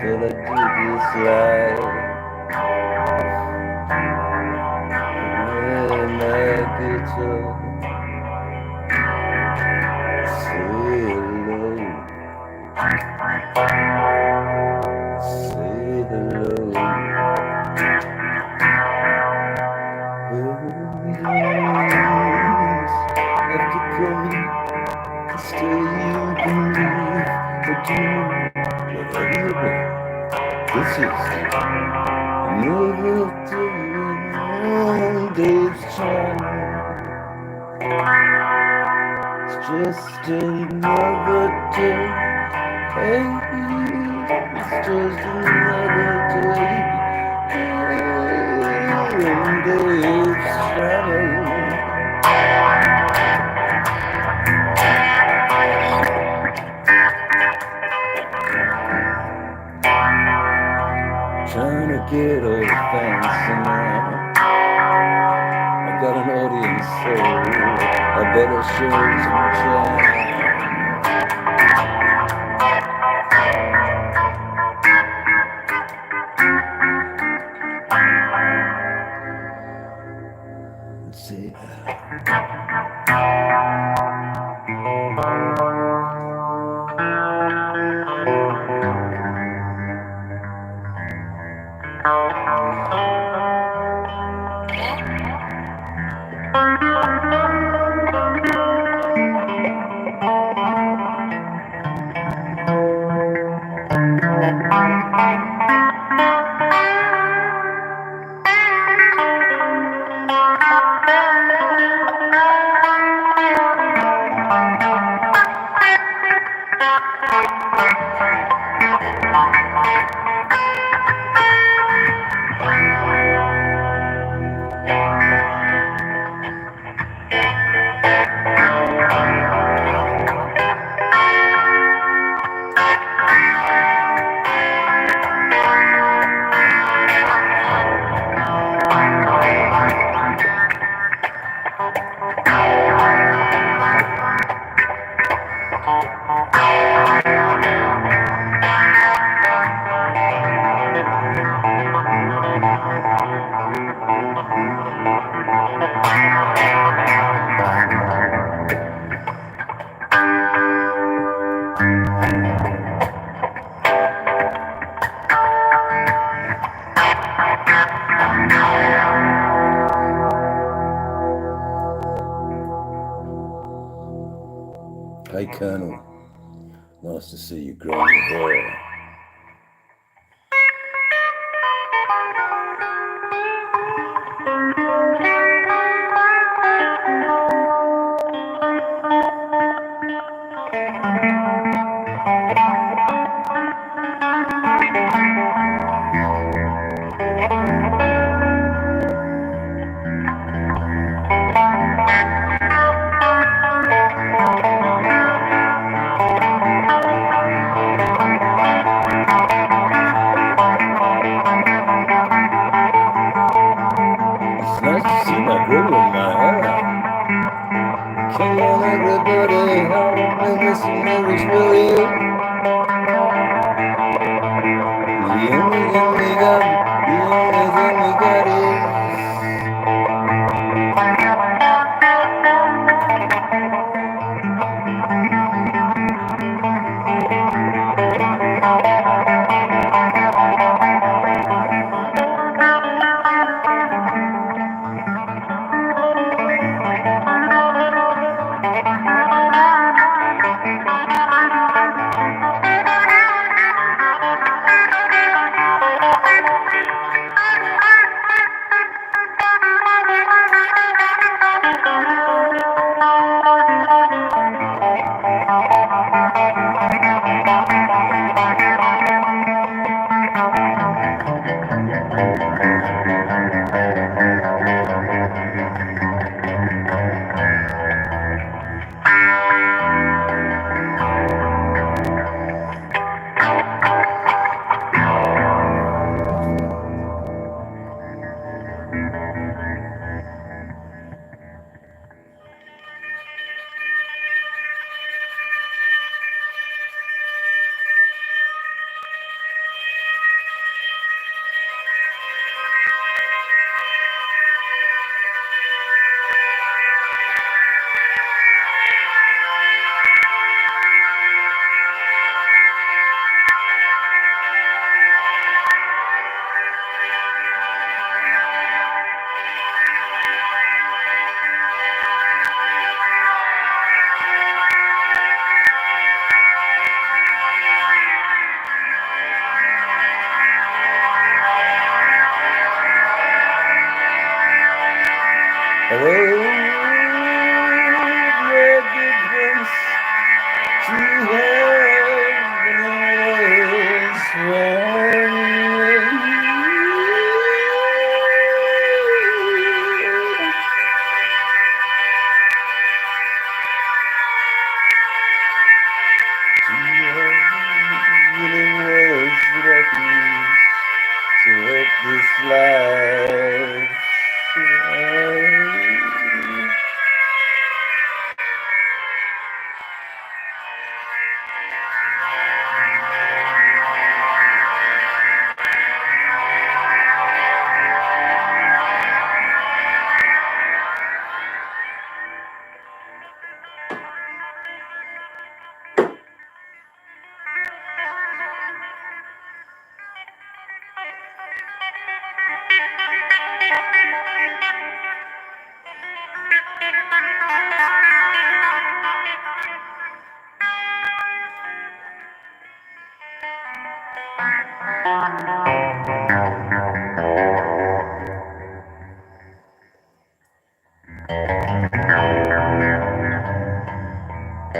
Till I do this life with my guitar, say hello, say hello. Birds have to come to stay. You can leave or do whatever you want. This is another day, long day's trying. It's just another day. Hey, it's just another day. Long day's trying. Trying to get all fancy now. I got an audience, so I better show some charm. Let's see. Hey Colonel, nice to see you growing your hair. It's nice to see my brother in my hair. Come on everybody, I'm missing Mary's William. The only thing we got is I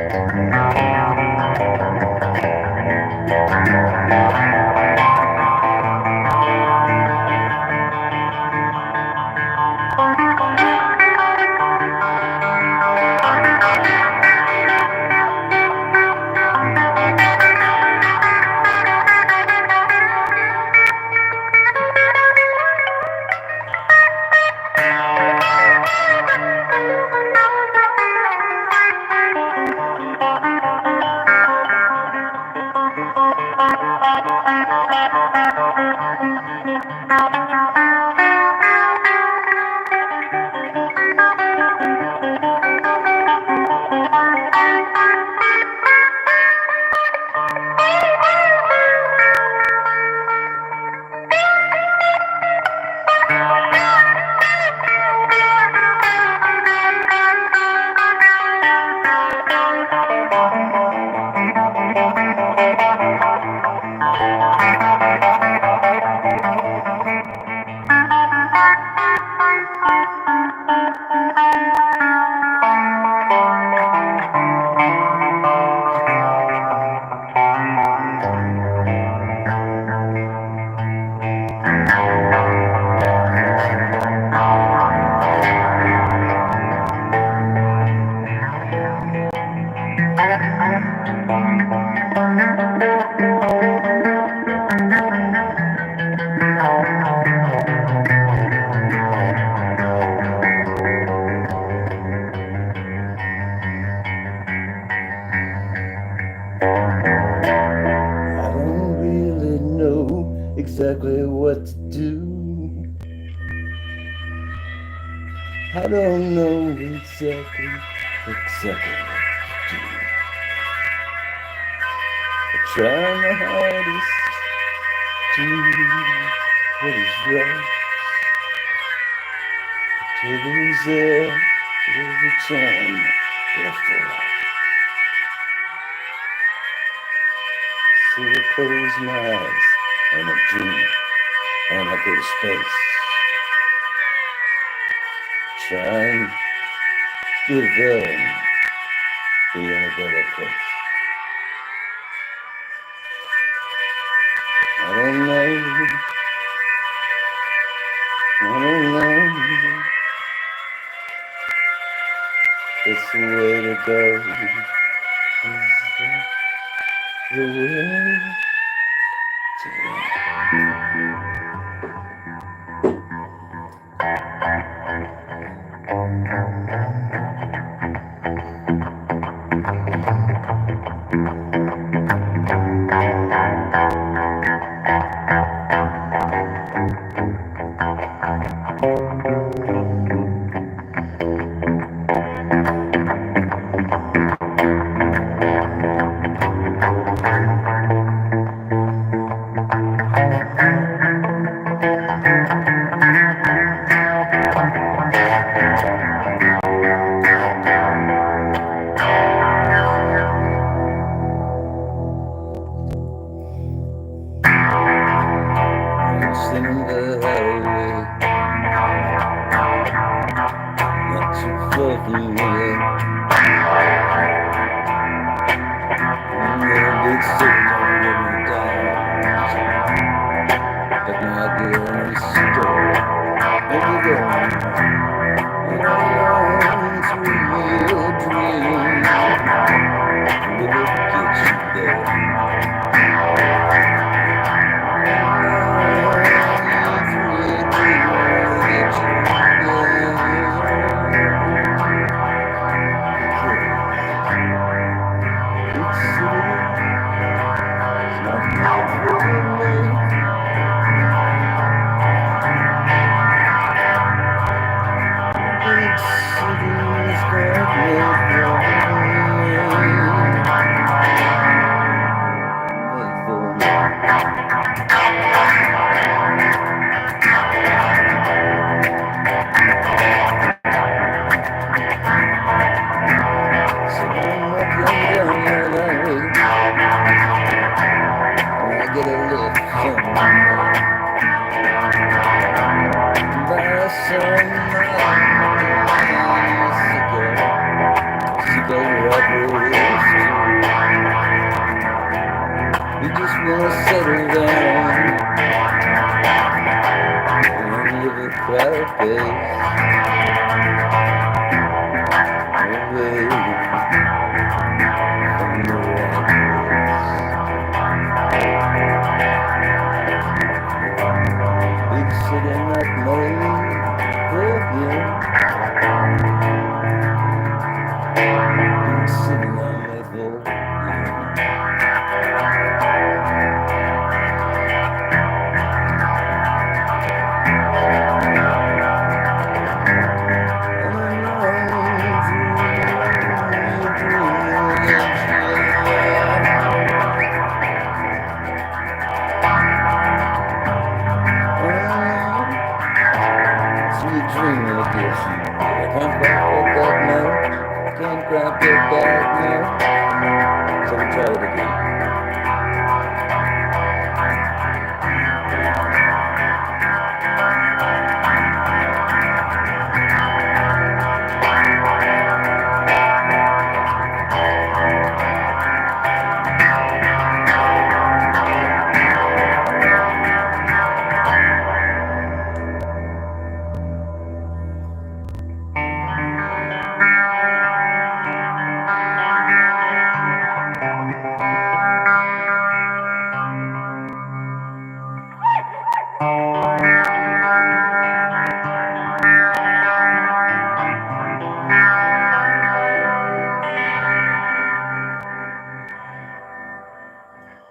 don't really know exactly what to do. I don't know exactly what to do. I'm trying my hardest to do what is right. Till there's a time left alive. So I close my eyes and I dream and I go to space. Try and give them being a better place. I don't know. I don't know. It's the way to go. It's the way to go. Singing the highway, not too far from here. The big city don't get me down, but now I get on the store. Every day, and I long to real dream. Will it get you there?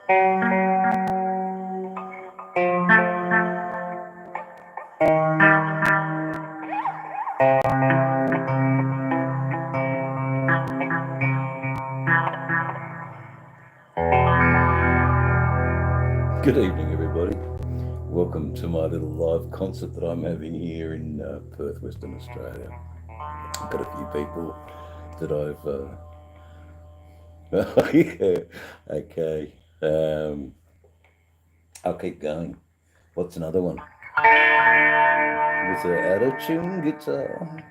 Good evening, everybody. Welcome to my little live concert that I'm having here in Perth, Western Australia. I've got a few people that I've. Yeah, okay. I'll keep going. What's another one? With an out-of-tune guitar.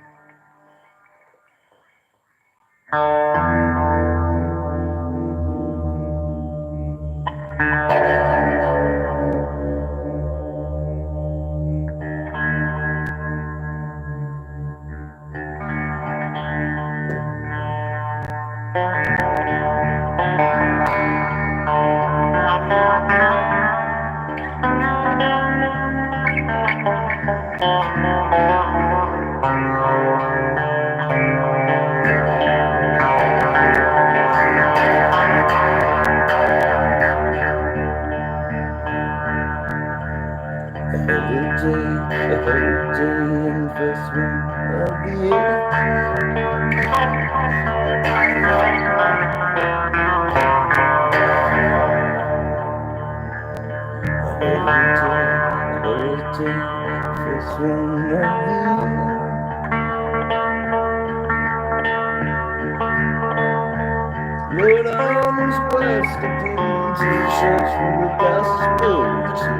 A holiday investment of the year. A holiday investment of the year. Lord, I was blessed upon t-shirts from the gospel to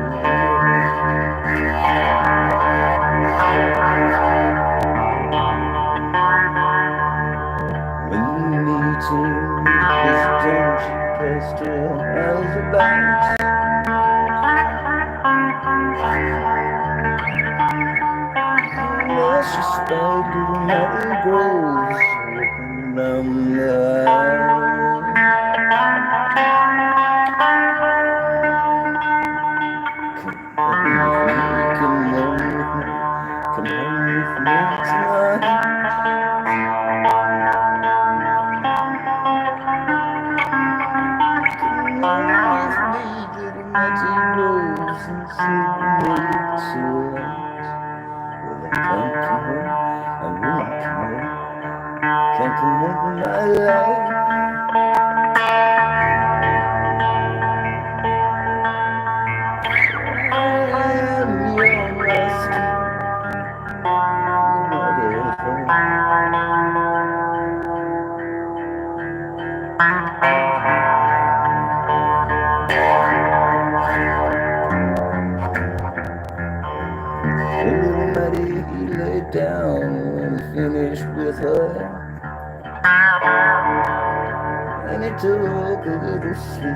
took a little sleep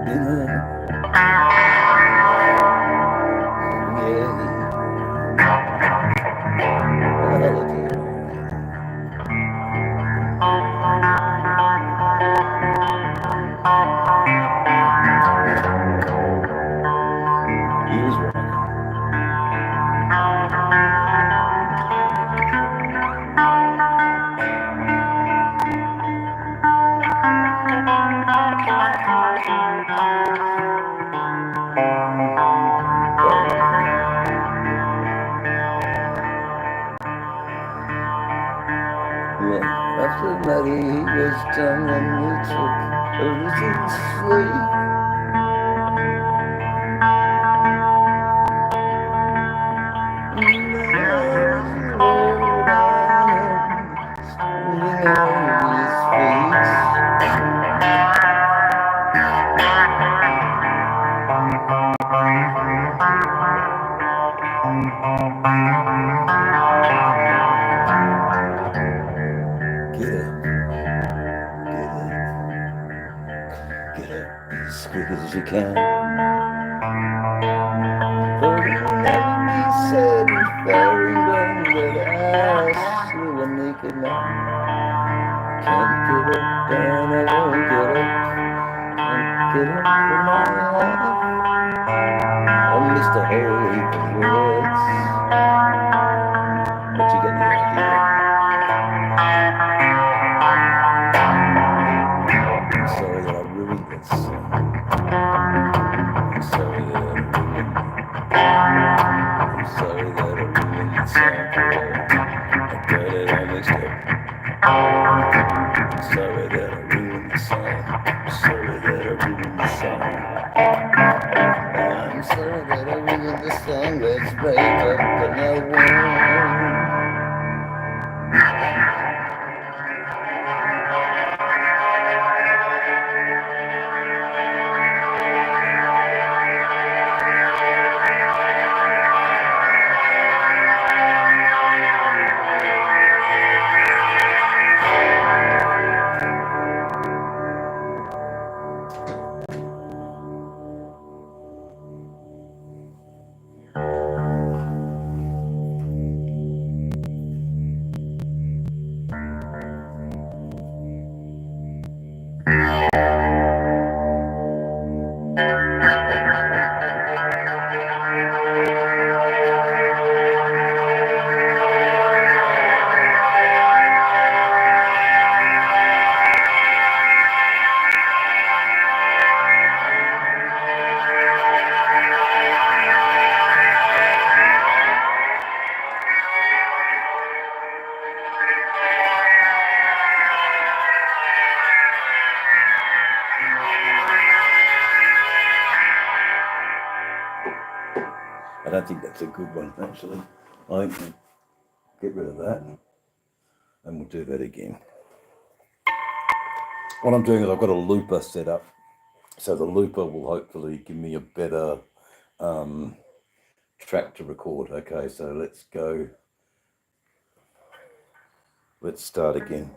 in After Maddie was done and we took a little sleep. As quick as you can. For it will never be said in very well that I slew a naked man. Can't get up and I won't get up. Can't get up for my life. I missed a whole heap of words, but you get the idea. I'm sorry that I ruined this. I won't. I don't think that's a good one, actually. I think we'll get rid of that and we'll do that again. What I'm doing is I've got a looper set up, so the looper will hopefully give me a better track to record. Okay, so let's go. Let's start again.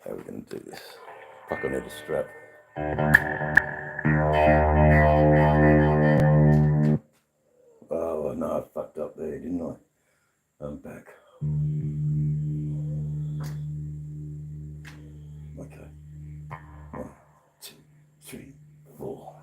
How are we going to do this? Fuck, I need a strap. Oh no, I fucked up there, didn't I? I'm back. Okay. 1, 2, 3, 4.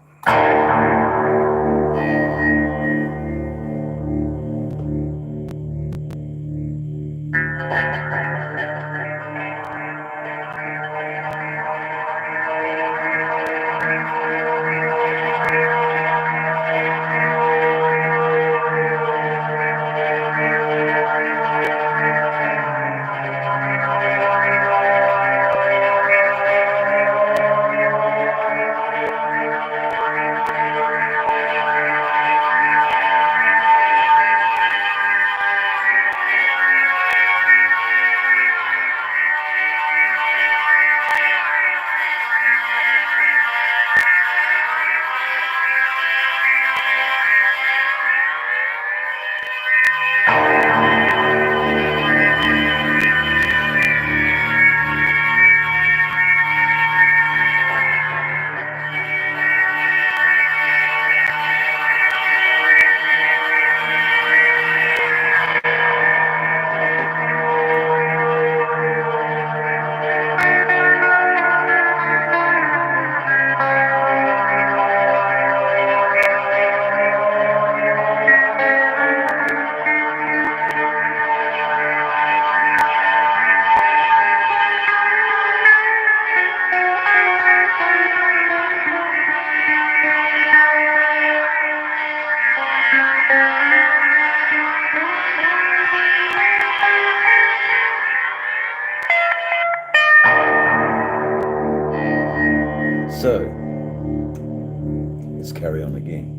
So, let's carry on again.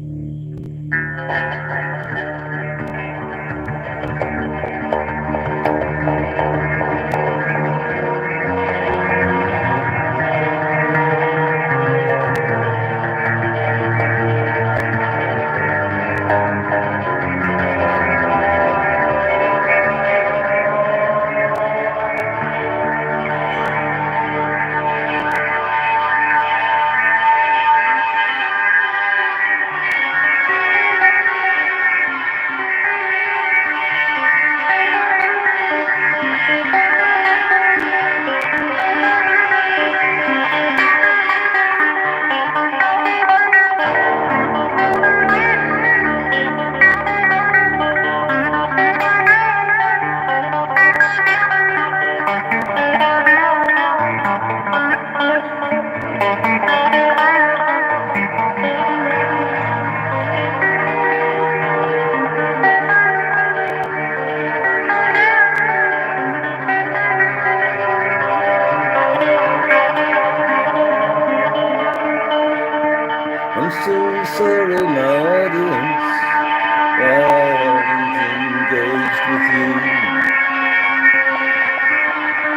I'm so sorry, my audience. haven't engaged with you.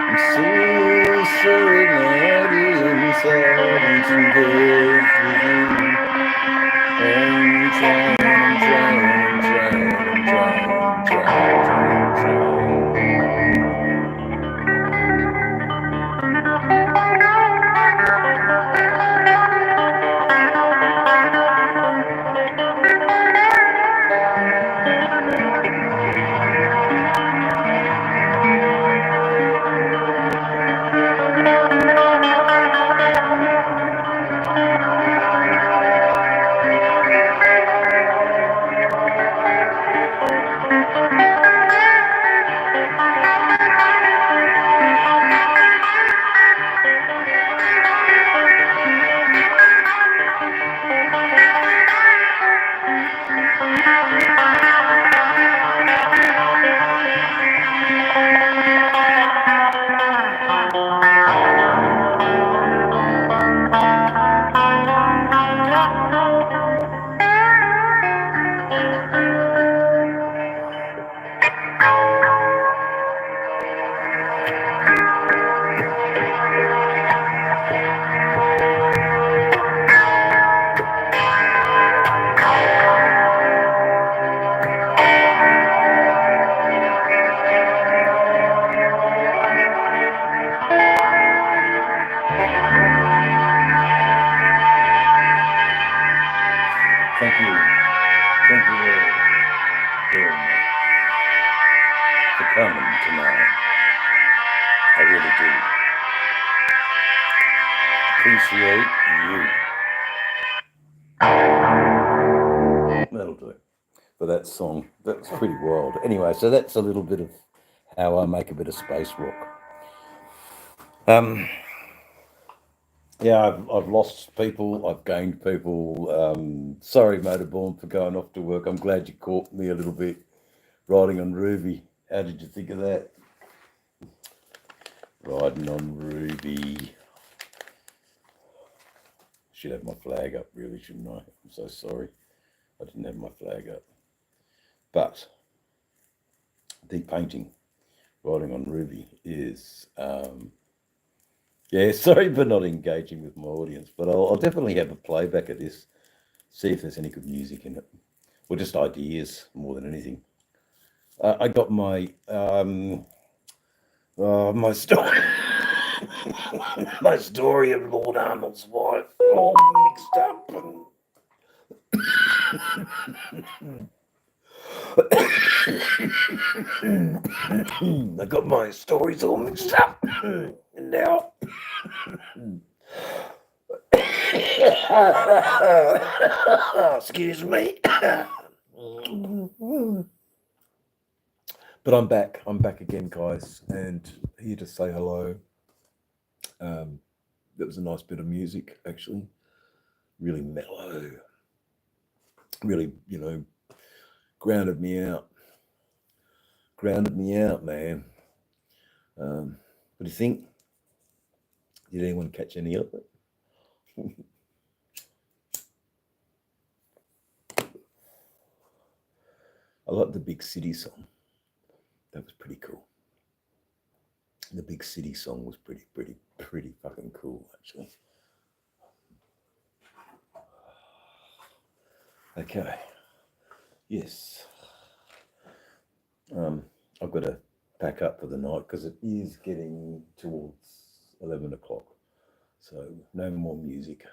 I'm so sorry, my audience, I haven't engaged with you. I'm trying, I'm trying, I'm trying, I'm trying, I'm Thank you. Thank you very much for coming tonight. I really do appreciate you. That'll do it for that song. That's pretty wild. Anyway, so that's a little bit of how I make a bit of space rock. Yeah, I've lost people, I've gained people. Sorry, Motorborn, for going off to work. I'm glad you caught me a little bit riding on Ruby. How did you think of that? Riding on Ruby. Should have my flag up, really, shouldn't I? I'm so sorry. I didn't have my flag up. But deep painting, riding on Ruby is, yeah, sorry for not engaging with my audience, but I'll definitely have a playback of this, see if there's any good music in it, or just ideas more than anything. I got my my story, my story of Lord Arnold's wife all mixed up. I got my stories all mixed up, and now. Excuse me. But I'm back. I'm back again, guys, and here to say hello. That was a nice bit of music, actually. Really mellow. Really, grounded me out. Grounded me out, man. What do you think? Did anyone catch any of it? I like the Big City song. That was pretty cool. The Big City song was pretty fucking cool, actually. Okay. Yes. I've got to pack up for the night because it is getting towards 11 o'clock. So no more music.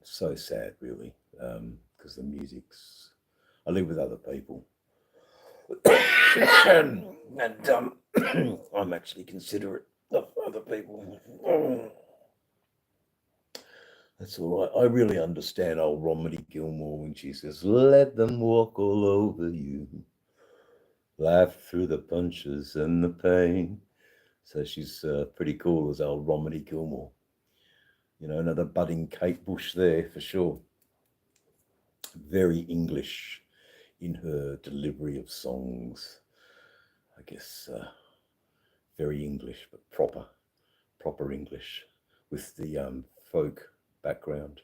So sad, really, because the music's... I live with other people. And I'm actually considerate of other people. That's all right. I really understand old Romney Gilmore when she says, "Let them walk all over you, laugh through the punches and the pain." So she's pretty cool as old Romney Gilmore. Another budding Kate Bush there for sure. Very English in her delivery of songs. I guess very English, but proper English with the folk background,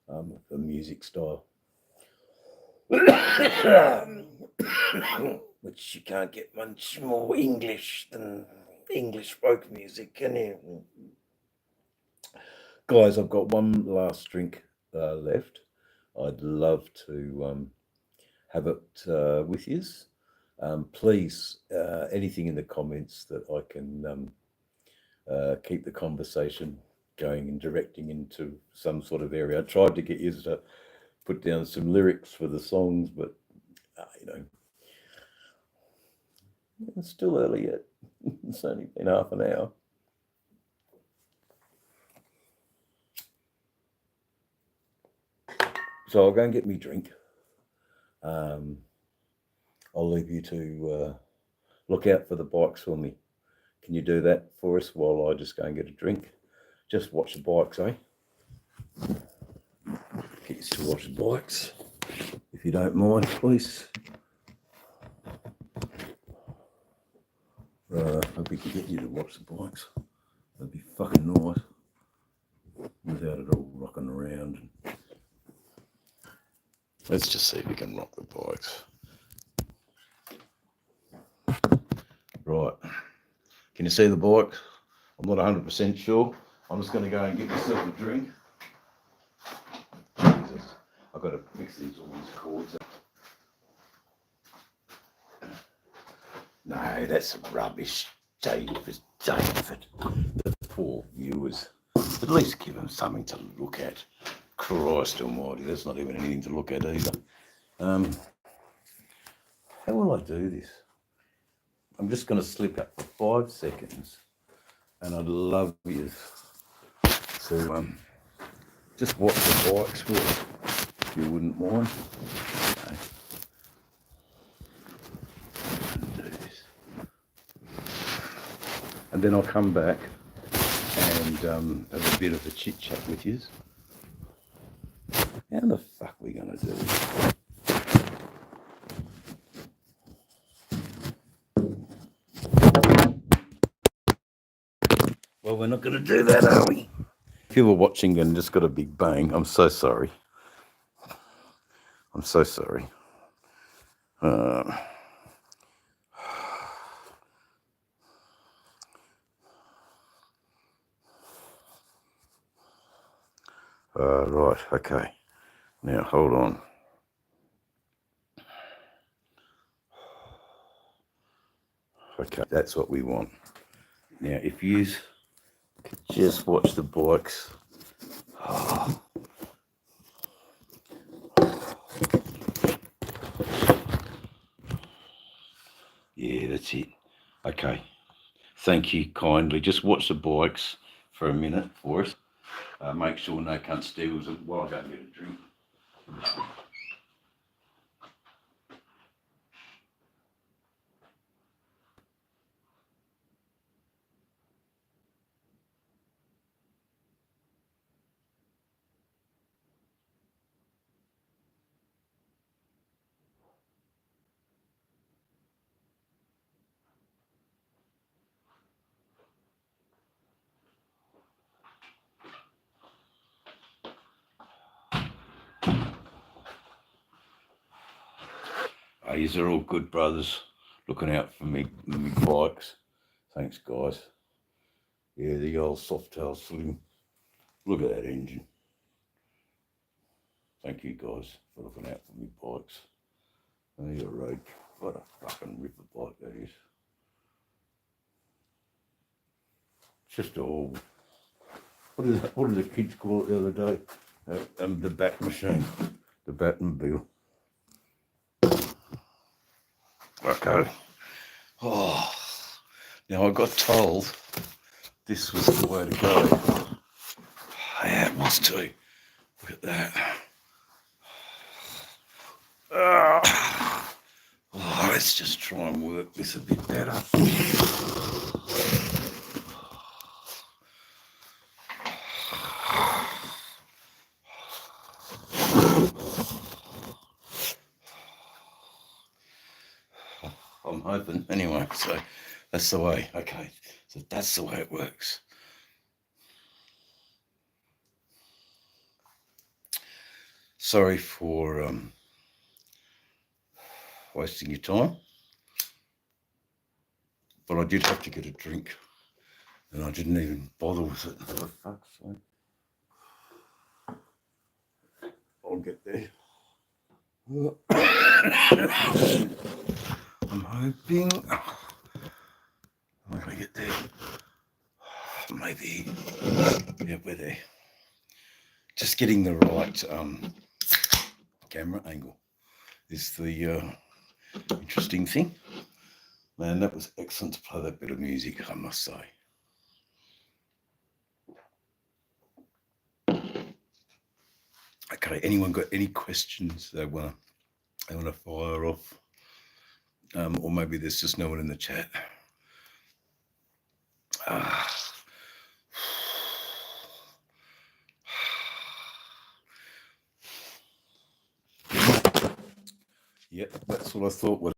the music style. which you can't get much more English than English folk music, can you? Guys, I've got one last drink left. I'd love to have it with you. Please, anything in the comments that I can keep the conversation going and directing into some sort of area. I tried to get you to put down some lyrics for the songs, but it's still early yet. It's only been half an hour. So I'll go and get me drink. I'll leave you to look out for the bikes for me. Can you do that for us while I just go and get a drink? Just watch the bikes, eh? Get used to watch the bikes, if you don't mind, please. Hope we can get you to watch the bikes. That'd be fucking nice. Without it all rocking around. Let's just see if we can rock the bikes. Right. Can you see the bikes? I'm not 100% sure. I'm just going to go and get myself a drink. Jesus. I've got to fix all these cords. No, that's rubbish. David. The poor viewers. At least give them something to look at. Christ almighty, that's not even anything to look at either. How will I do this? I'm just going to slip out for 5 seconds, and I'd love you to just watch the bikes for us, if you wouldn't mind. Okay. Do this. And then I'll come back and have a bit of a chit chat with you. How the fuck are we going to do this? Well, we're not going to do that, are we? If you were watching and just got a big bang, I'm so sorry. I'm so sorry. Right, okay. Now, hold on. Okay, that's what we want. Now, if you could just watch the bikes. Oh. Yeah, that's it. Okay. Thank you kindly. Just watch the bikes for a minute for us. Make sure no cunt steals them while I go and get a drink. These are all good brothers looking out for me bikes. Thanks, guys. Yeah, the old Softail Slim. Look at that engine. Thank you, guys, for looking out for me bikes. There's a road. What a fucking ripper bike that is. Just all. What is that? What did the kids call it the other day? The bat machine. The Batmobile. Okay. Oh, now I got told this was the way to go. Yeah, it was too. Look at that. Oh, let's just try and work this a bit better. I'm hoping. Anyway, so that's the way. Okay, so that's the way it works. Sorry for wasting your time. But I did have to get a drink, and I didn't even bother with it. For fuck's sake. I'll get there. I'm hoping I'm gonna get there. Maybe. Yeah, we're there. Just getting the right camera angle is the interesting thing. Man, that was excellent to play that bit of music, I must say. Okay, anyone got any questions they want to fire off? Or maybe there's just no one in the chat. Yep, that's what I thought.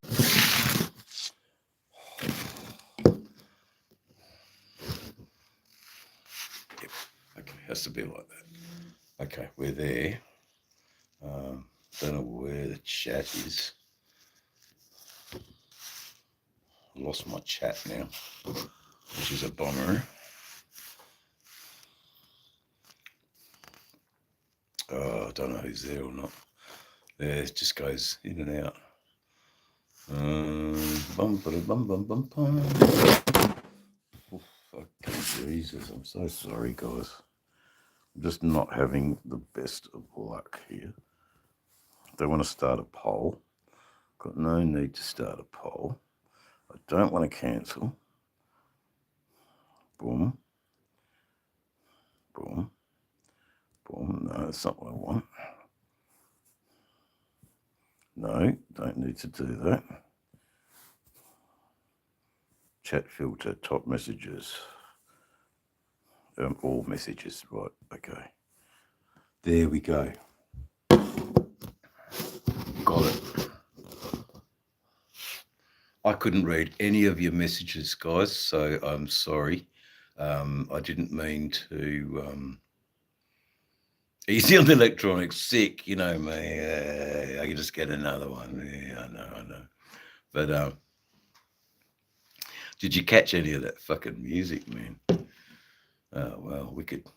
Yep, okay, has to be like that. Okay, we're there. Don't know where the chat is. I lost my chat now, which is a bummer. I don't know who's there or not. There, it just goes in and out. Bum, bum, bum, bum, bum. Oh, fucking Jesus, I'm so sorry, guys. I'm just not having the best of luck here. Don't want to start a poll. Got no need to start a poll. I don't want to cancel. Boom. Boom. Boom. No, that's not what I want. No, don't need to do that. Chat filter, top messages. All messages, right, okay. There we go. Got it. I couldn't read any of your messages, guys, so I'm sorry. I didn't mean to... Easy on the electronics, sick, you know me. I can just get another one. Yeah, I know. But did you catch any of that fucking music, man? Oh, well, we could...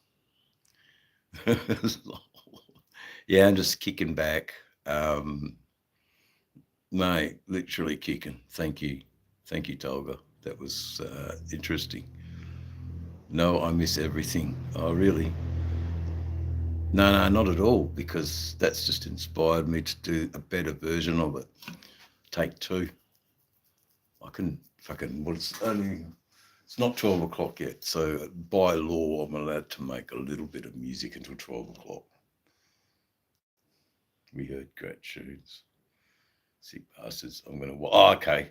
Yeah, I'm just kicking back. Mate, literally kicking. Thank you, Tolga. That was interesting. No, I miss everything. Oh, really? No, not at all, because that's just inspired me to do a better version of it. Take two. I can fucking, well, it's not 12 o'clock yet, so by law, I'm allowed to make a little bit of music until 12 o'clock. We heard great tunes. Sick bastards. I'm going to, okay.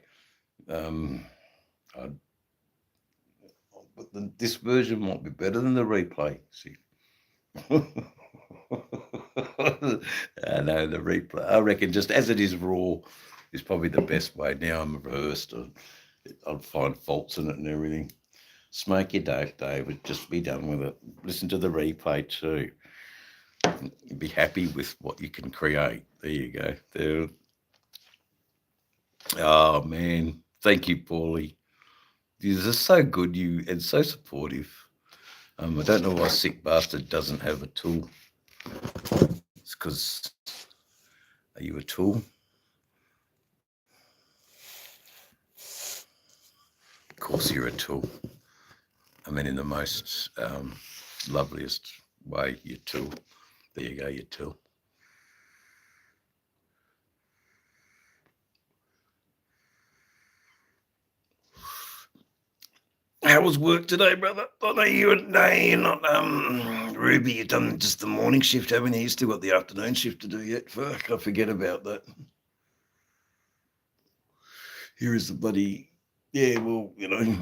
But this version might be better than the replay. See. I know the replay. I reckon just as it is raw is probably the best way. Now I'm rehearsed. I'll find faults in it and everything. Smoke your dope, David. Just be done with it. Listen to the replay too. Be happy with what you can create. There you go. There. Oh man, thank you, Paulie. You're just so good, you, and so supportive. I don't know why Sick Bastard doesn't have a tool. It's because, are you a tool? Of course you're a tool. I mean, in the most loveliest way, you're a tool. There you go, you're a tool. How was work today, brother? I know you're not Ruby, you've done just the morning shift, haven't you? You still got the afternoon shift to do yet. Fuck, I forget about that. Here is the bloody, yeah, well, you know,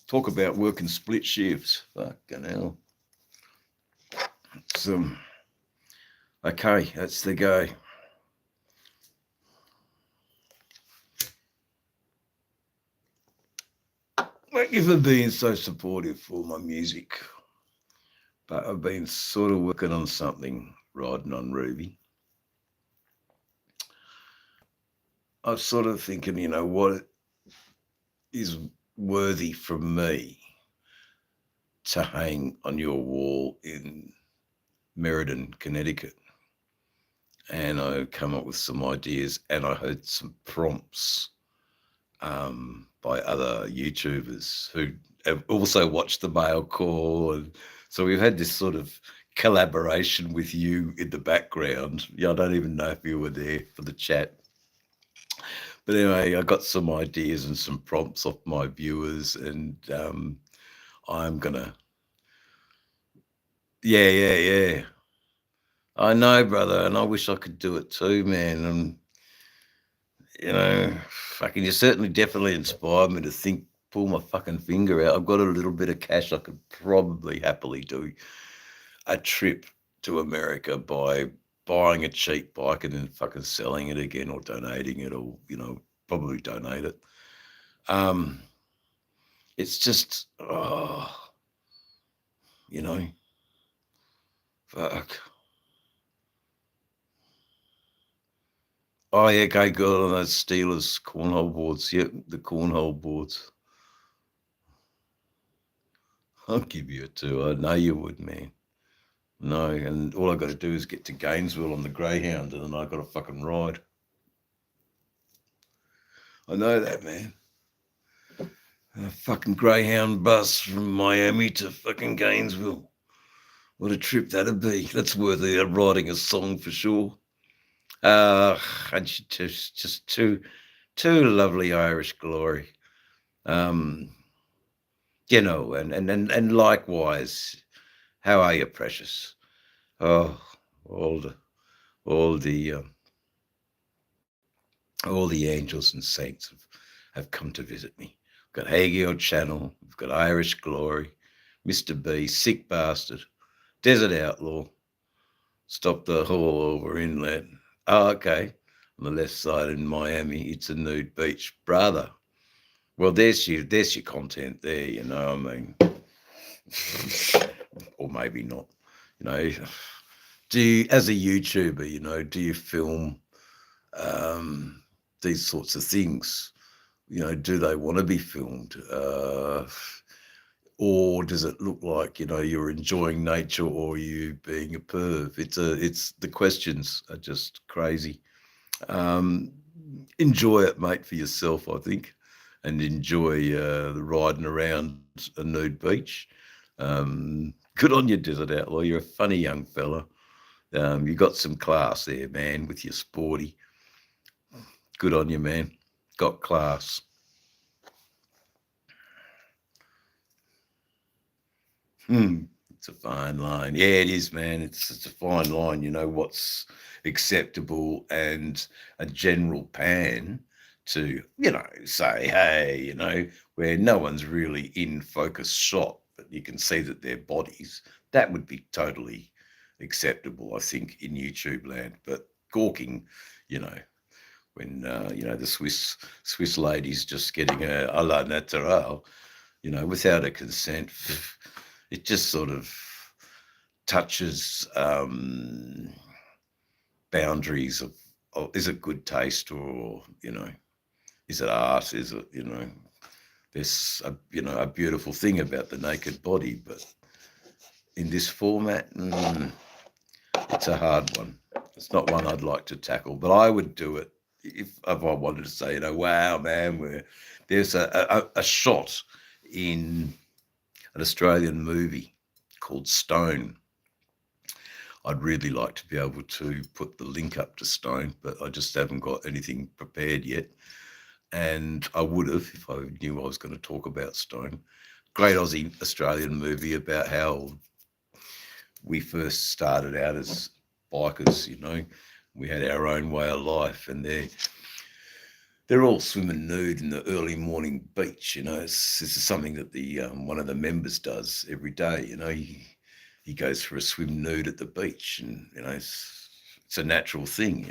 talk about working split shifts. Fucking hell. It's, okay, that's the go. Thank you for being so supportive for my music. But I've been sort of working on something, riding on Ruby. I was sort of thinking, what is worthy from me to hang on your wall in Meriden, Connecticut. And I come up with some ideas, and I heard some prompts by other YouTubers who have also watched the mail call, and so we've had this sort of collaboration with you in the background. Yeah, I don't even know if you were there for the chat, but anyway, I got some ideas and some prompts off my viewers, and I'm gonna, yeah. I know, brother, and I wish I could do it too, man. And fucking, you certainly definitely inspired me to think, pull my fucking finger out. I've got a little bit of cash. I could probably happily do a trip to America by buying a cheap bike and then fucking selling it again or donating it, or, probably donate it. Um, it's just, you know, fuck. Oh, yeah, okay, good on those Steelers cornhole boards. Yep, the cornhole boards. I'll give you a two. I know you would, man. No, and all I got to do is get to Gainesville on the Greyhound, and then I got to fucking ride. I know that, man. A fucking Greyhound bus from Miami to fucking Gainesville. What a trip that'd be. That's worthy of writing a song for sure. And just two lovely Irish glory. And likewise, how are you, precious? Oh, all the all the um, all the angels and saints have come to visit me. We've got Hagio Channel, we've got Irish Glory, Mr. B, Sick Bastard, Desert Outlaw, Stop the Haul over Inlet. Oh, okay. On the left side in Miami, it's a nude beach. Brother. Well, there's your content there, I mean. Or maybe not. Do you, as a YouTuber, do you film these sorts of things? Do they want to be filmed? Or does it look like, you're enjoying nature, or you being a perv? It's the questions are just crazy. Enjoy it, mate, for yourself, I think, and enjoy the riding around a nude beach. Good on you, Desert Outlaw. You're a funny young fella. You got some class there, man, with your sporty. Good on you, man. Got class. It's a fine line. Yeah, it is, man. It's a fine line. What's acceptable, and a general pan to, say, hey, where no one's really in focus shot, but you can see that their bodies, that would be totally acceptable, I think, in YouTube land. But gawking, when the Swiss lady's just getting a la naturelle, without a consent, it just sort of touches boundaries of is it good taste, or is it art? Is it there's a beautiful thing about the naked body, but in this format, it's a hard one. It's not one I'd like to tackle, but I would do it if I wanted to say, wow, man, there's a shot in an Australian movie called Stone. I'd really like to be able to put the link up to Stone, but I just haven't got anything prepared yet. And I would have if I knew I was going to talk about Stone. Great Aussie Australian movie about how we first started out as bikers, we had our own way of life, and they're all swimming nude in the early morning beach. This is something that the one of the members does every day. He goes for a swim nude at the beach, and it's a natural thing.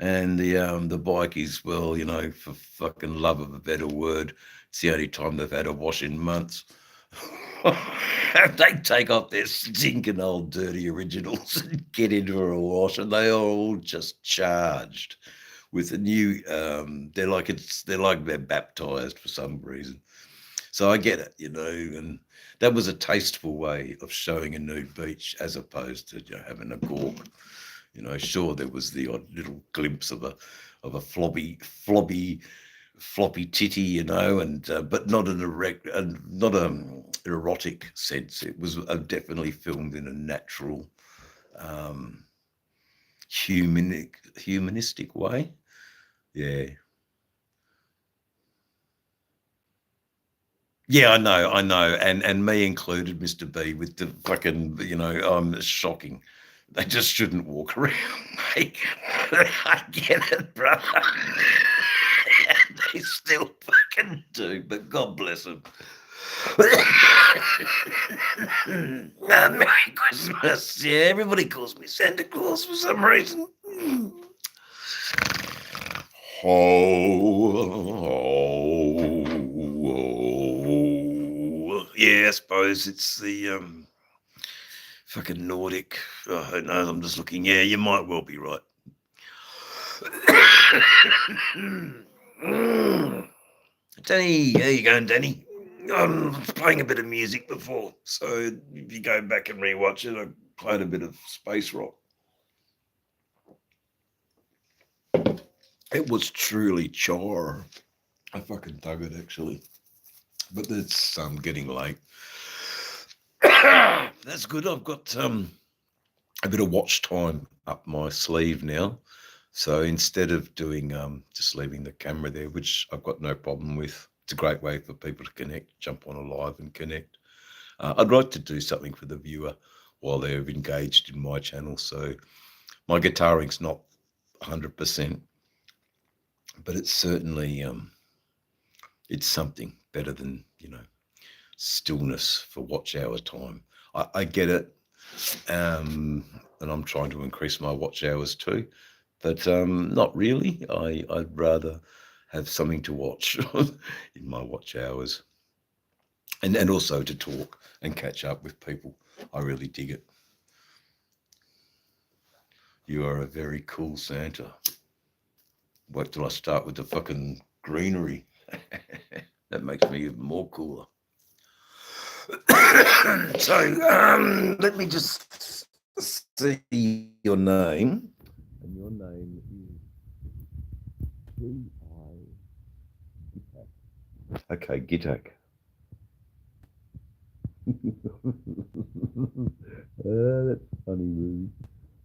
And the bikies, well, for fucking love of a better word, it's the only time they've had a wash in months. They take off their stinking old dirty originals and get into a wash, and they are all just charged with a new. They're baptized for some reason. So I get it, and that was a tasteful way of showing a nude beach as opposed to having a gorp. Sure, there was the odd little glimpse of a floppy titty, and but not an erect, not an erotic sense. It was definitely filmed in a natural, um, humanistic way. Yeah. Yeah, I know, and me included, Mr. B, with the fucking, shocking. They just shouldn't walk around, mate. I get it, brother. They still fucking do, but God bless them. Merry Christmas. Yeah, everybody calls me Santa Claus for some reason. Yeah, I suppose it's the fucking Nordic. Oh, who knows? I'm just looking. Yeah, you might well be right. Danny, how you going, Danny? I'm playing a bit of music before, so if you go back and rewatch it, I played a bit of space rock. It was truly char. I fucking dug it, actually. But it's getting late. That's good. I've got a bit of watch time up my sleeve now. So instead of doing just leaving the camera there, which I've got no problem with, it's a great way for people to connect, jump on a live and connect. I'd like to do something for the viewer while they're engaged in my channel. So my guitaring's not 100%, but it's certainly it's something better than stillness for watch hour time. I get it, and I'm trying to increase my watch hours too, but not really. I'd rather have something to watch in my watch hours, and also to talk and catch up with people. I really dig it. You are a very cool Santa. Wait till I start with the fucking greenery. That makes me even more cooler. So let me just see your name. And your name is G.I. Gitak. Okay, Gitak. That's funny, Rude.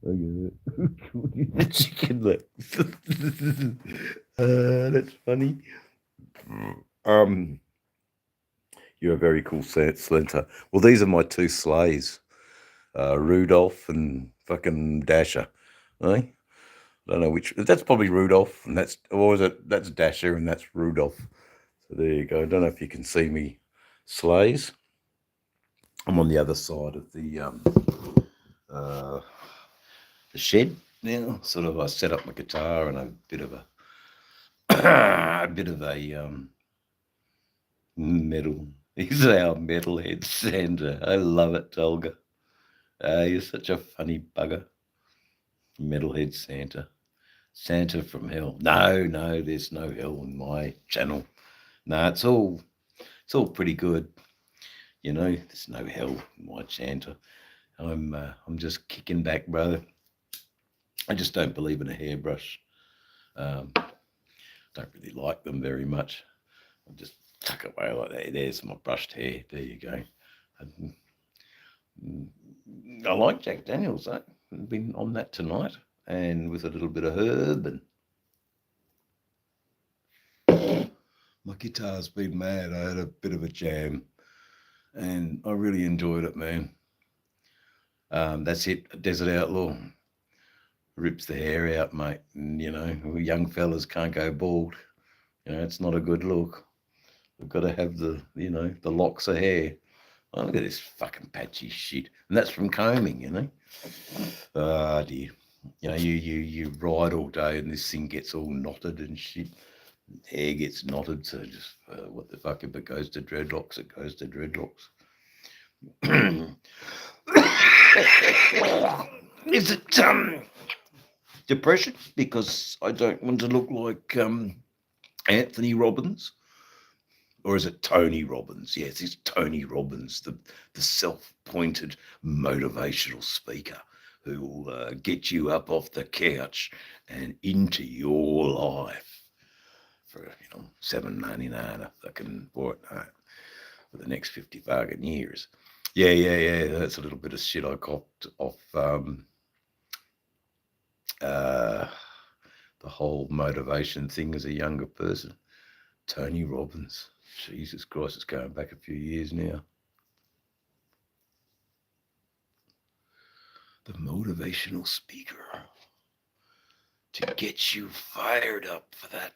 I get it. The chicken legs. That's funny. You're a very cool Slenter. Well, these are my two sleighs, Rudolph and fucking Dasher. Eh? I don't know which. That's probably Rudolph, and that's, or is it? That's Dasher, and that's Rudolph. So there you go. I don't know if you can see me sleighs. I'm on the other side of the shed now. Sort of, I set up my guitar and a bit of a metal. He's our metalhead Santa. I love it, Tolga. You're such a funny bugger. Metalhead Santa. Santa from hell. No, there's no hell in my channel. No, it's all pretty good. There's no hell in my Santa. I'm just kicking back, brother. I just don't believe in a hairbrush. Don't really like them very much. I'll just tuck away like that. There's my brushed hair. There you go. I like Jack Daniels, though. I've been on that tonight, and with a little bit of herb, and my guitar's been mad. I had a bit of a jam, and I really enjoyed it, man. That's it, Desert Outlaw. Rips the hair out, mate. And, young fellas can't go bald. It's not a good look. We've got to have the locks of hair. Oh, look at this fucking patchy shit. And that's from combing, Oh, dear. You ride all day and this thing gets all knotted and shit. Hair gets knotted, so just, what the fuck, if it goes to dreadlocks, it goes to dreadlocks. Is it, Depression, because I don't want to look like Anthony Robbins. Or is it Tony Robbins? Yes, it's Tony Robbins, the self-appointed motivational speaker who will get you up off the couch and into your life for $7.99 a fucking fortnight for the next 50 fucking years. Yeah. That's a little bit of shit I copped off the whole motivation thing as a younger person. Tony Robbins. Jesus Christ, it's going back a few years now. The motivational speaker to get you fired up for that.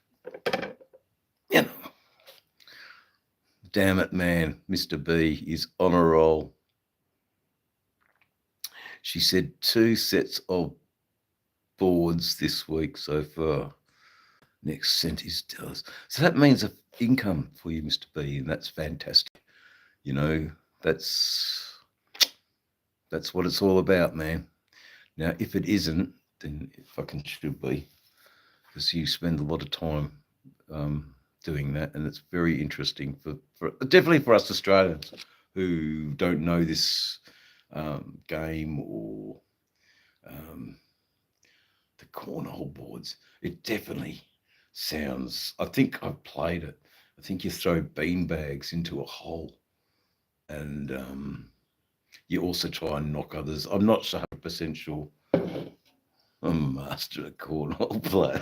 Damn it, man. Mr. B is on a roll. She said 2 sets of boards this week so far. Next Centis does. So that means an income for you, Mr. B, and that's fantastic. That's what it's all about, man. Now, if it isn't, then it fucking should be, because you spend a lot of time doing that, and it's very interesting for definitely for us Australians who don't know this game or the cornhole boards. It definitely sounds. I think I've played it. I think you throw bean bags into a hole, and you also try and knock others. I'm not 100% sure. I'm a master of cornhole player.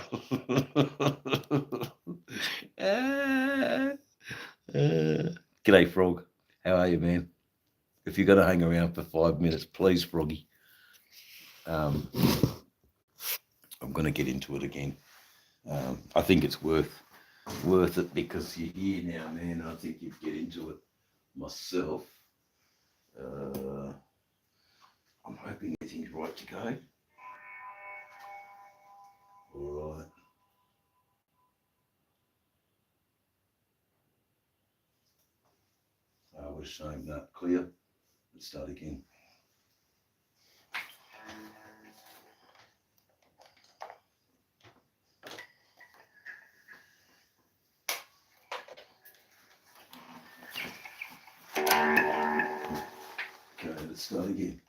G'day, Frog. How are you, man? If you're going to hang around for 5 minutes, please, Froggy. I'm going to get into it again. I think it's worth it because you're here now, man. I think you'd get into it myself. I'm hoping everything's right to go. All right. What a shame. That clear. Let's start again. Okay, let's start again.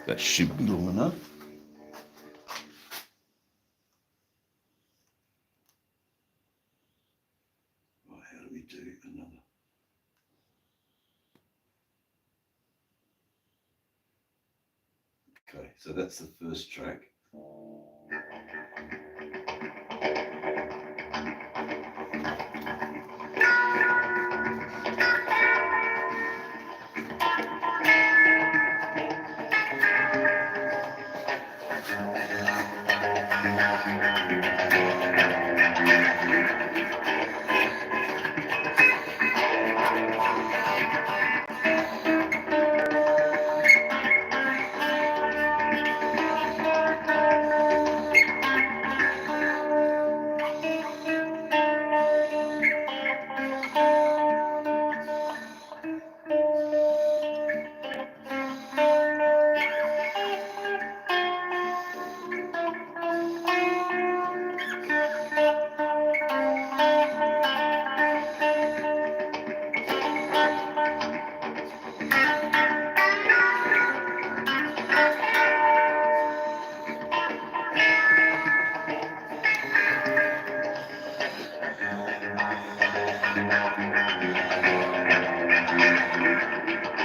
That should be long enough. Well, how do we do another? Okay, so that's the first track.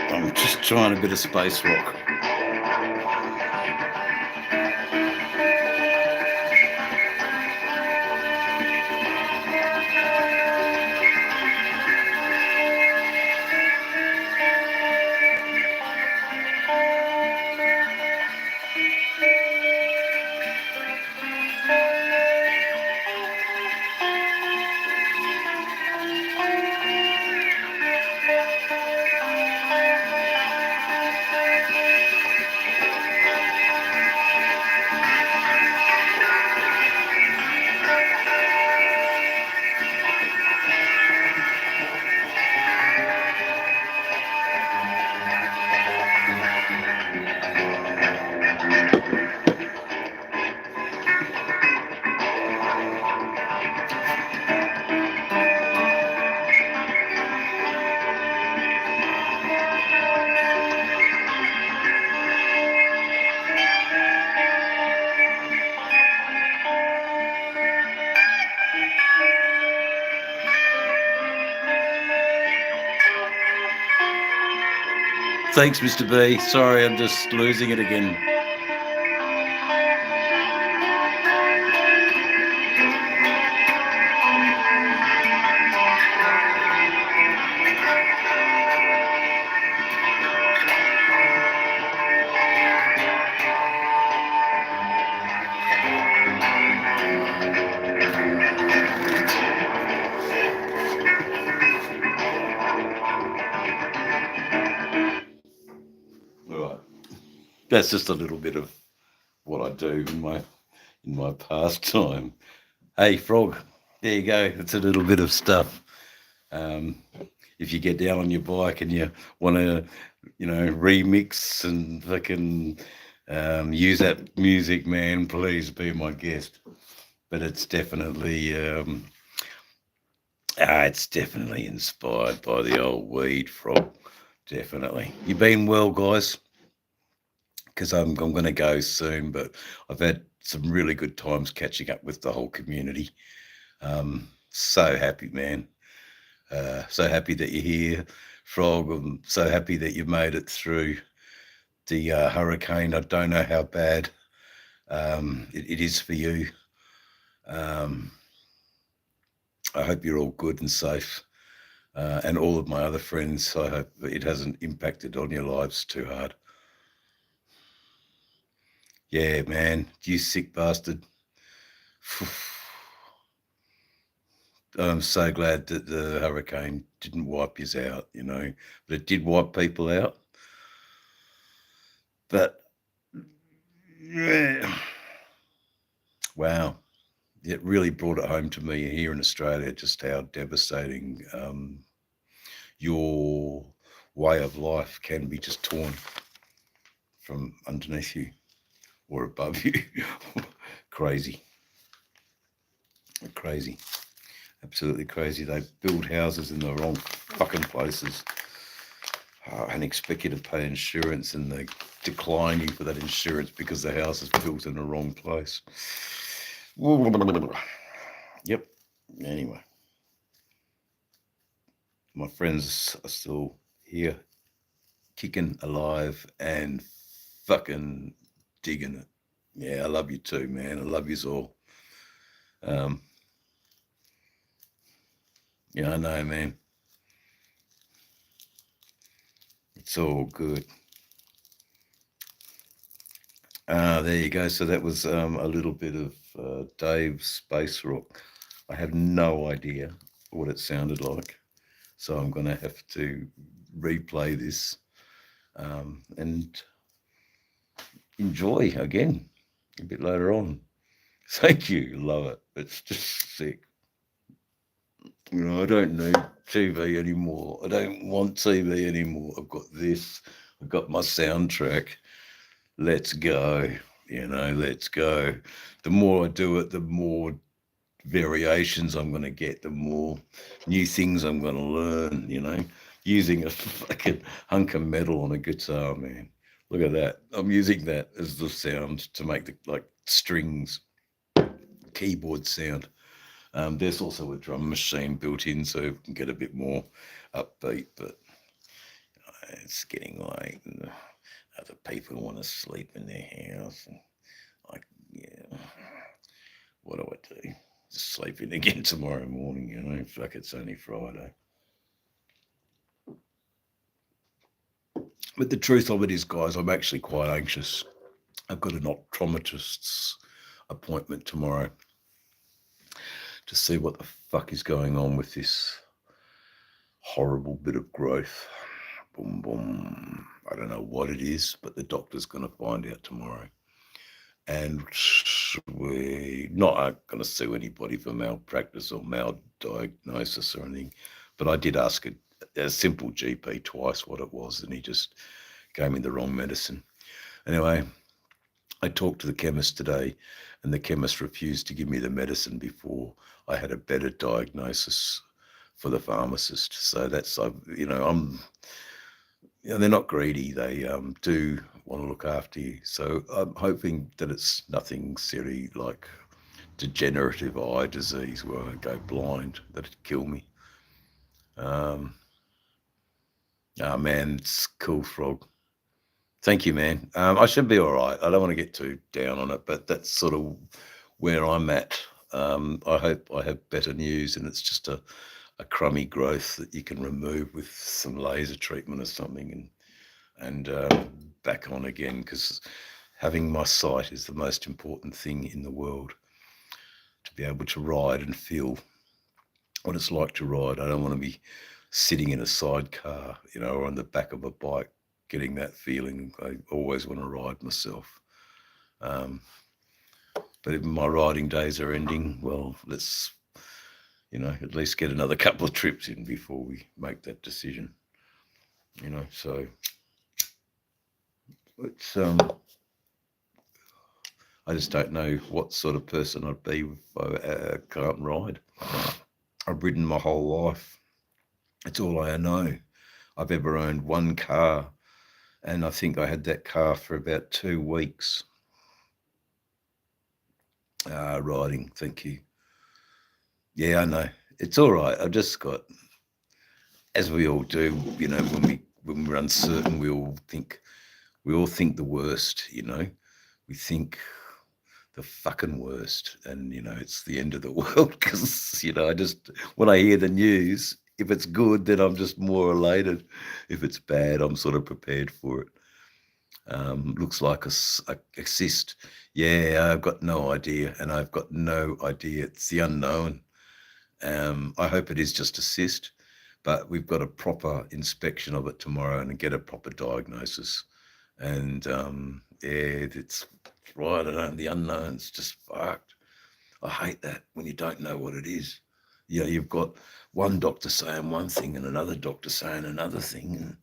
I'm just trying a bit of space rock. Thanks, Mr. B. Sorry, I'm just losing it again. All right. That's just a little bit of what I do in my pastime. Hey, Frog, there you go. It's a little bit of stuff. Um, if you get down on your bike and you want to, remix and fucking use that music, man, please be my guest. But it's definitely inspired by the old weed, Frog. Definitely. You've been well, guys, because I'm going to go soon, but I've had some really good times catching up with the whole community. So happy, man. So happy that you're here, Frog. I'm so happy that you made it through the hurricane. I don't know how bad it is for you. I hope you're all good and safe. And all of my other friends, I hope it hasn't impacted on your lives too hard. Yeah, man, you sick bastard. I'm so glad that the hurricane didn't wipe you out, but it did wipe people out. But yeah, wow, it really brought it home to me here in Australia just how devastating your way of life can be just torn from underneath you or above you. Crazy. Crazy. Absolutely crazy. They build houses in the wrong fucking places and expect you to pay insurance, and they decline you for that insurance because the house is built in the wrong place. Yep. Anyway, my friends are still here, kicking alive and fucking digging it. Yeah, I love you too, man. I love you all. Yeah, I know, man. It's all good. There you go. So that was a little bit of Dave's Space Rock. I have no idea what it sounded like, so I'm going to have to replay this and enjoy again a bit later on. Thank you. Love it. It's just sick. I don't need TV anymore. I don't want TV anymore. I've got this. I've got my soundtrack. Let's go. Let's go. The more I do it, the more variations I'm going to get, the more new things I'm going to learn, using a fucking hunk of metal on a guitar, man. Look at that. I'm using that as the sound to make the strings keyboard sound. There's also a drum machine built in, so we can get a bit more upbeat, but it's getting late and other people want to sleep in their house. And yeah, what do I do? Just sleep in again tomorrow morning, fuck, it's only Friday. But the truth of it is, guys, I'm actually quite anxious. I've got an optometrist's appointment tomorrow to see what the fuck is going on with this horrible bit of growth. Boom, boom. I don't know what it is, but the doctor's going to find out tomorrow. And we're not going to sue anybody for malpractice or maldiagnosis or anything. But I did ask a simple GP twice what it was, and he just gave me the wrong medicine. Anyway, I talked to the chemist today, and the chemist refused to give me the medicine before I had a better diagnosis for the pharmacist. So that's, they're not greedy. They do want to look after you. So I'm hoping that it's nothing silly like degenerative eye disease where I go blind, that it'd kill me. Oh, man, it's cool, Frog. Thank you, man. I should be all right. I don't want to get too down on it, but that's sort of where I'm at. I hope I have better news, and it's just a crummy growth that you can remove with some laser treatment or something, and back on again. Because having my sight is the most important thing in the world. To be able to ride and feel what it's like to ride. I don't want to be sitting in a sidecar, or on the back of a bike, getting that feeling. I always want to ride myself. Um, but if my riding days are ending, well, let's, at least get another couple of trips in before we make that decision. So it's I just don't know what sort of person I'd be if I can't ride. I've ridden my whole life. It's all I know. I've ever owned one car, and I think I had that car for about 2 weeks. Riding, thank you. Yeah, I know. It's all right. I've just got, as we all do, when we're uncertain, we all think the worst. We think the fucking worst, and it's the end of the world because I just, when I hear the news, if it's good, then I'm just more elated. If it's bad, I'm sort of prepared for it. Looks like a cyst. Yeah, I've got no idea, and I've got no idea. It's the unknown. I hope it is just a cyst, but we've got a proper inspection of it tomorrow and get a proper diagnosis. And yeah, it's right. I don't. The unknown's just fucked. I hate that when you don't know what it is. You've got one doctor saying one thing and another doctor saying another thing, and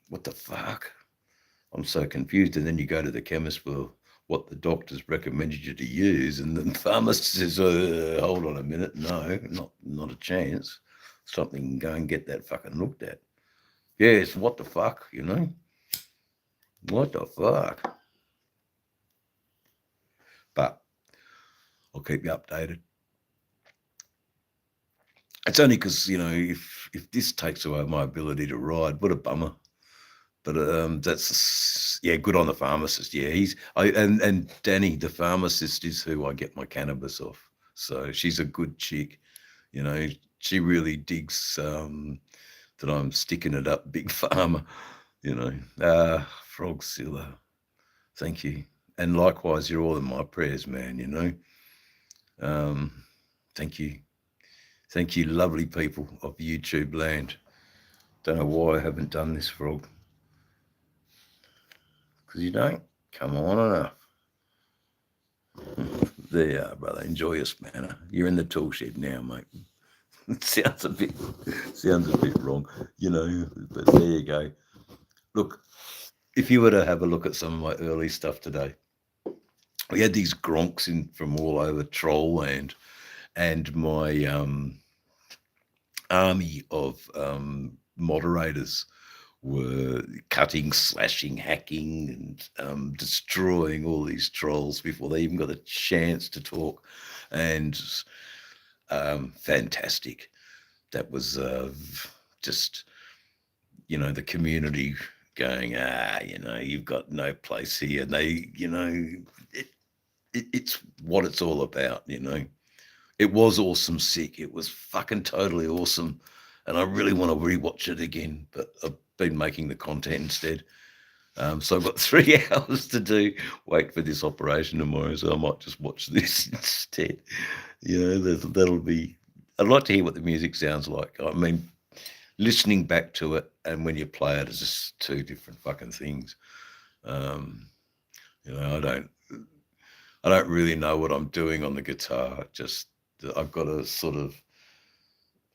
what the fuck? I'm so confused. And then you go to the chemist for what the doctors recommended you to use, and the pharmacist says, "Hold on a minute, no, not a chance. Something, go and get that fucking looked at." Yes, what the fuck, What the fuck? But I'll keep you updated. It's only because if this takes away my ability to ride, what a bummer. But that's, yeah, good on the pharmacist. Yeah, and Danny, the pharmacist, is who I get my cannabis off. So she's a good chick. She really digs that I'm sticking it up big pharma. Frogzilla, thank you, and likewise, you're all in my prayers, man. Thank you, lovely people of YouTube land. Don't know why I haven't done this, Frog, because you don't come on enough. There you are, brother. Enjoy your spanner. You're in the tool shed now, mate. It sounds a bit wrong, but there you go. Look, if you were to have a look at some of my early stuff today, we had these gronks in from all over troll land, and my army of moderators were cutting, slashing, hacking, and destroying all these trolls before they even got a chance to talk. And fantastic. That was just, the community going, you've got no place here. And they, it's what it's all about, It was awesome, sick. It was fucking totally awesome. And I really want to rewatch it again, but I've been making the content instead. So I've got 3 hours to wait for this operation tomorrow, so I might just watch this instead. That'll be. I'd like to hear what the music sounds like. I mean, listening back to it and when you play it is just two different fucking things. I don't really know what I'm doing on the guitar. Just I've got to sort of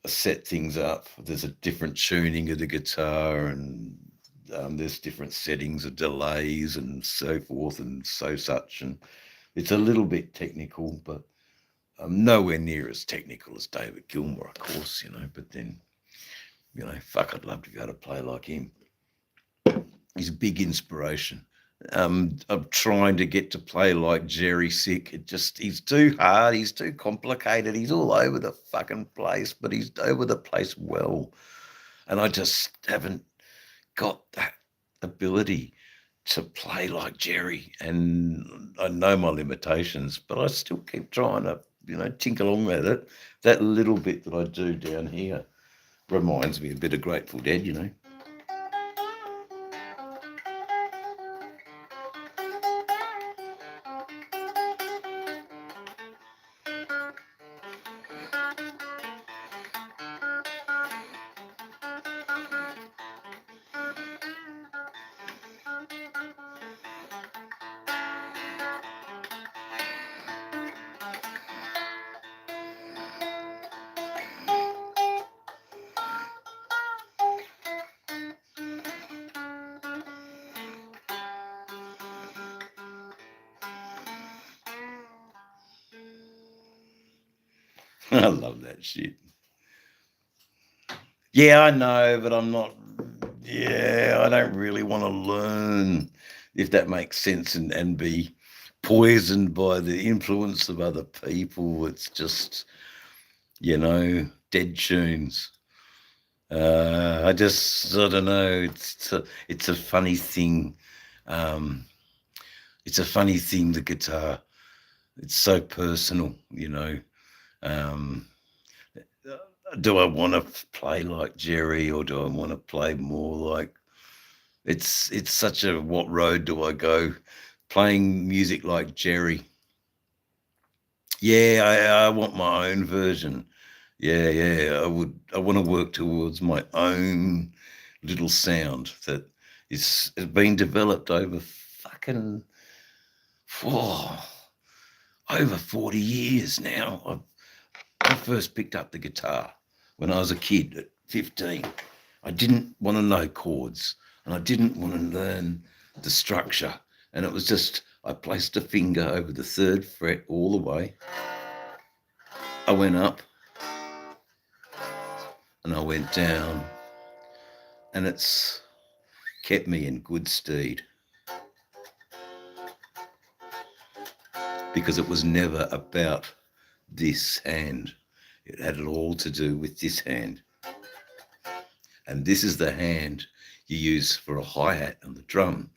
set things up. There's a different tuning of the guitar, and there's different settings of delays and so forth and such. And it's a little bit technical, but I'm nowhere near as technical as David Gilmour, of course, but then, fuck, I'd love to be able to play like him. He's a big inspiration. I'm trying to get to play like Jerry Sick. He's too hard. He's too complicated. He's all over the fucking place, but he's over the place well. And I just haven't got that ability to play like Jerry, and I know my limitations, but I still keep trying to, tinker along with it. That little bit that I do down here reminds me a bit of Grateful Dead. I love that shit. Yeah, I know, but I'm not. Yeah, I don't really want to learn, if that makes sense, and be poisoned by the influence of other people. It's just, dead tunes. I don't know. It's a funny thing. Um, it's a funny thing. The guitar. It's so personal. Um, do I want to play like Jerry, or do I want to play more like? It's such a, what road do I go? Playing music like Jerry. Yeah, I want my own version. Yeah. I want to work towards my own little sound that has been developed over fucking oh, over 40 years now. I first picked up the guitar when I was a kid at 15. I didn't want to know chords, and I didn't want to learn the structure. And it was just, I placed a finger over the third fret all the way. I went up and I went down, and it's kept me in good stead, because it was never about this hand. It had it all to do with this hand. And this is the hand you use for a hi-hat on the drum.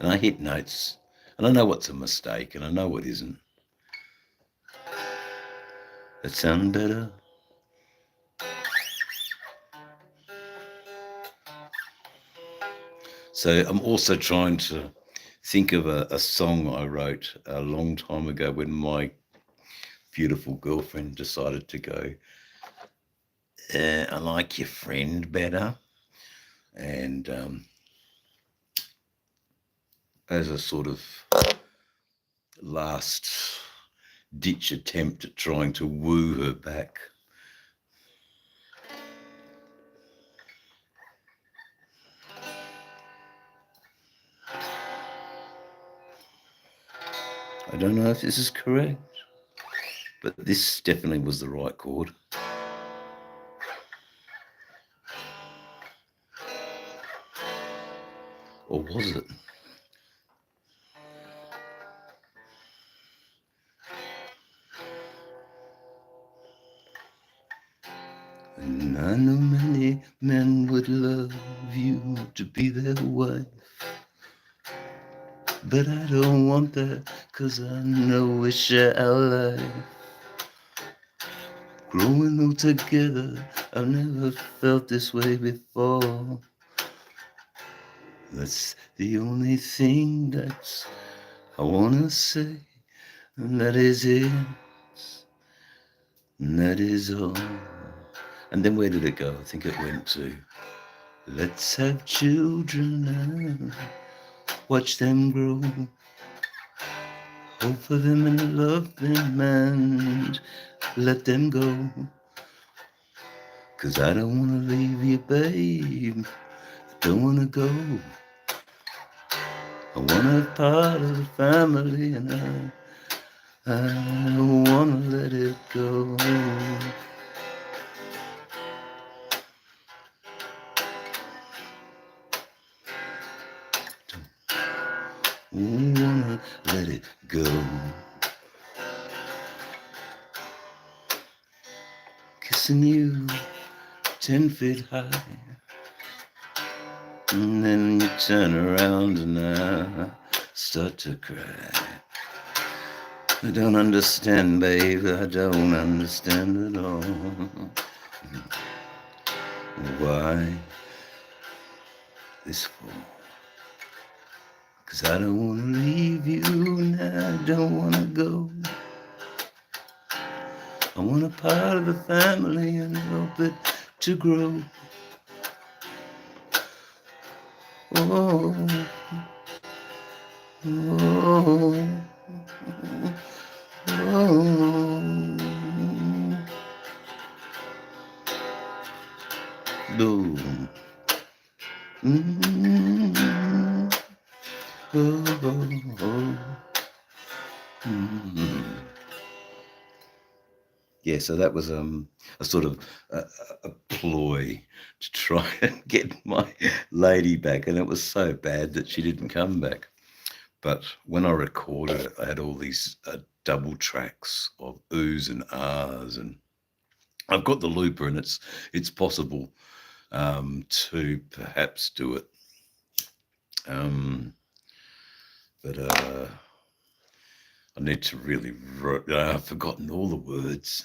And I hit notes, and I know what's a mistake, and I know what isn't. That sound better? So I'm also trying to think of a song I wrote a long time ago when my beautiful girlfriend decided to go, I like your friend better. And as a sort of last ditch attempt at trying to woo her back, I don't know if this is correct, but this definitely was the right chord. Or was it? And I know many men would love you to be their wife, but I don't want that, 'cause I know we share our life. Growing old together, I've never felt this way before. That's the only thing that I wanna say, and that is it, and that is all. And then where did it go? I think it went to, let's have children and watch them grow. Hope for them and love them and let them go. 'Cause I don't wanna leave you, babe. I don't wanna go. I wanna be part of the family, and I don't wanna let it go. Don't wanna let it go. Kissing you 10 feet high, and then you turn around and I start to cry. I don't understand, babe, I don't understand at all. Why this for? 'Cause I don't wanna leave you and I don't wanna go. I want a part of the family and help it to grow. Oh, oh, oh. Boom. Mm-hmm. Oh, oh, oh. Mm-hmm. Yeah, so that was a sort of a ploy to try and get my lady back, and it was so bad that she didn't come back. But when I recorded it, I had all these double tracks of oohs and ahs, and I've got the looper, and it's possible to perhaps do it. But I need to really. I've forgotten all the words.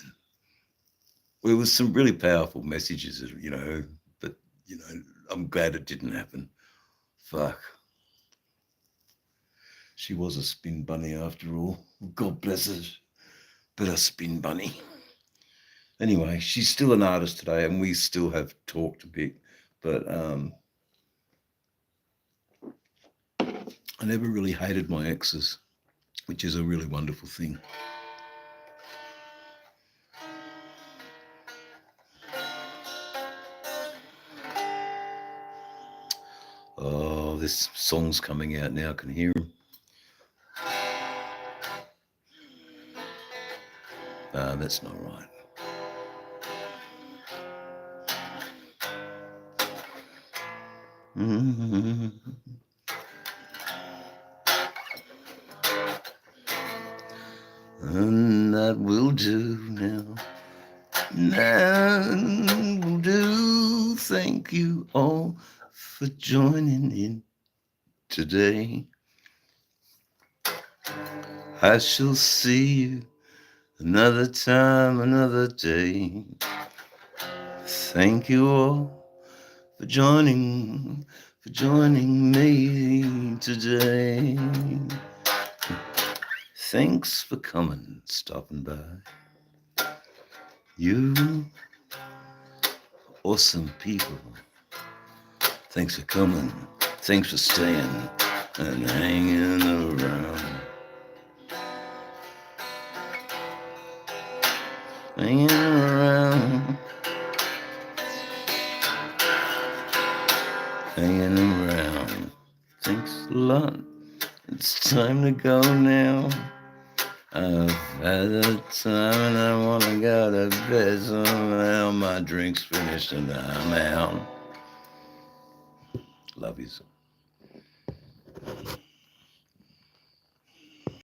There was some really powerful messages, but I'm glad it didn't happen. Fuck. She was a spin bunny after all. God bless her. But a spin bunny. Anyway, she's still an artist today, and we still have talked a bit. But I never really hated my exes, which is a really wonderful thing. Oh, this song's coming out now. I can hear him. That's not right. Mm-hmm. And that will do now. That will do. Thank you all for joining in today. I shall see you another time, another day. Thank you all for joining me today. Thanks for coming, stopping by. You awesome people. Thanks for coming. Thanks for staying and hanging around. Hanging around. Hanging around. Thanks a lot. It's time to go now. I've had a time and I wanna go to bed. So now my drink's finished and I'm out. Love yous.